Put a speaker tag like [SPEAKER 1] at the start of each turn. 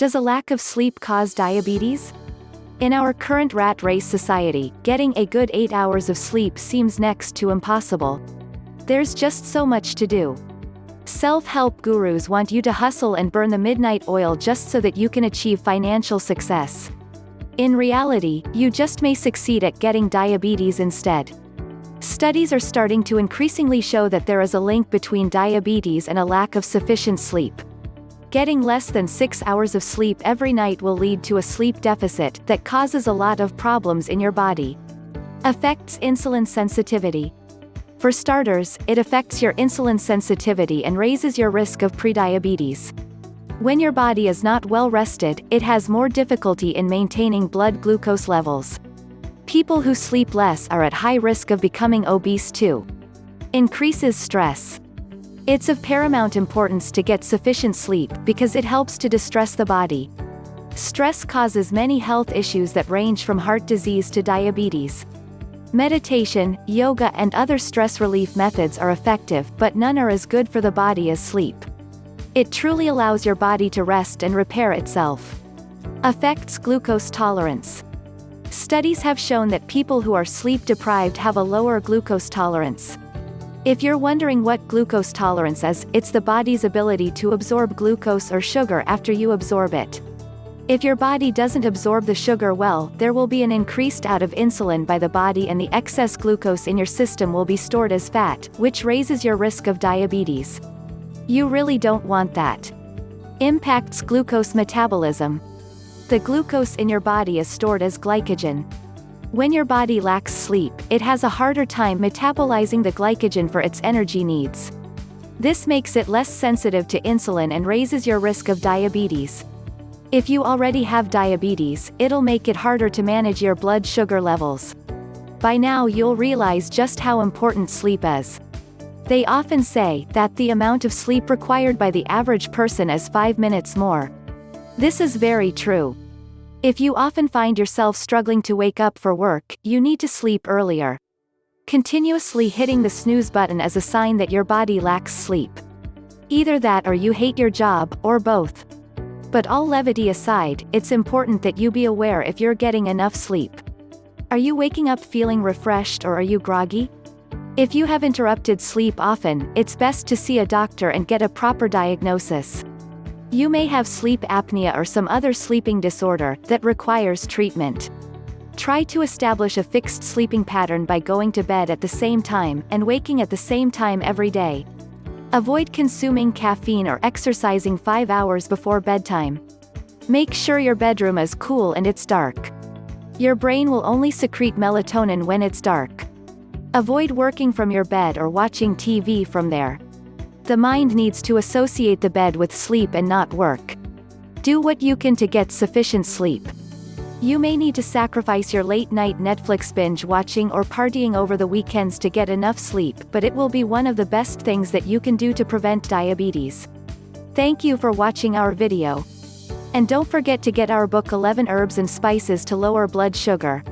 [SPEAKER 1] Does a lack of sleep cause diabetes? In our current rat race society, getting a good 8 hours of sleep seems next to impossible. There's just so much to do. Self-help gurus want you to hustle and burn the midnight oil just so that you can achieve financial success. In reality, you just may succeed at getting diabetes instead. Studies are starting to increasingly show that there is a link between diabetes and a lack of sufficient sleep. Getting less than 6 hours of sleep every night will lead to a sleep deficit that causes a lot of problems in your body. Affects insulin sensitivity. For starters, it affects your insulin sensitivity and raises your risk of prediabetes. When your body is not well rested, it has more difficulty in maintaining blood glucose levels. People who sleep less are at high risk of becoming obese too. Increases stress. It's of paramount importance to get sufficient sleep because it helps to distress the body. Stress causes many health issues that range from heart disease to diabetes. Meditation, yoga and other stress relief methods are effective, but none are as good for the body as sleep. It truly allows your body to rest and repair itself. Affects glucose tolerance. Studies have shown that people who are sleep deprived have a lower glucose tolerance. If you're wondering what glucose tolerance is, it's the body's ability to absorb glucose or sugar after you absorb it. If your body doesn't absorb the sugar well, there will be an increased out of insulin by the body and the excess glucose in your system will be stored as fat, which raises your risk of diabetes. You really don't want that. Impacts glucose metabolism. The glucose in your body is stored as glycogen. When your body lacks sleep, it has a harder time metabolizing the glycogen for its energy needs. This makes it less sensitive to insulin and raises your risk of diabetes. If you already have diabetes, it'll make it harder to manage your blood sugar levels. By now you'll realize just how important sleep is. They often say that the amount of sleep required by the average person is 5 minutes more. This is very true. If you often find yourself struggling to wake up for work, you need to sleep earlier. Continuously hitting the snooze button is a sign that your body lacks sleep. Either that or you hate your job, or both. But all levity aside, it's important that you be aware if you're getting enough sleep. Are you waking up feeling refreshed or are you groggy? If you have interrupted sleep often, it's best to see a doctor and get a proper diagnosis. You may have sleep apnea or some other sleeping disorder that requires treatment. Try to establish a fixed sleeping pattern by going to bed at the same time and waking at the same time every day. Avoid consuming caffeine or exercising 5 hours before bedtime. Make sure your bedroom is cool and it's dark. Your brain will only secrete melatonin when it's dark. Avoid working from your bed or watching TV from there. The mind needs to associate the bed with sleep and not work. Do what you can to get sufficient sleep. You may need to sacrifice your late-night Netflix binge watching or partying over the weekends to get enough sleep, but it will be one of the best things that you can do to prevent diabetes. Thank you for watching our video. And don't forget to get our book 11 Herbs and Spices to Lower Blood Sugar.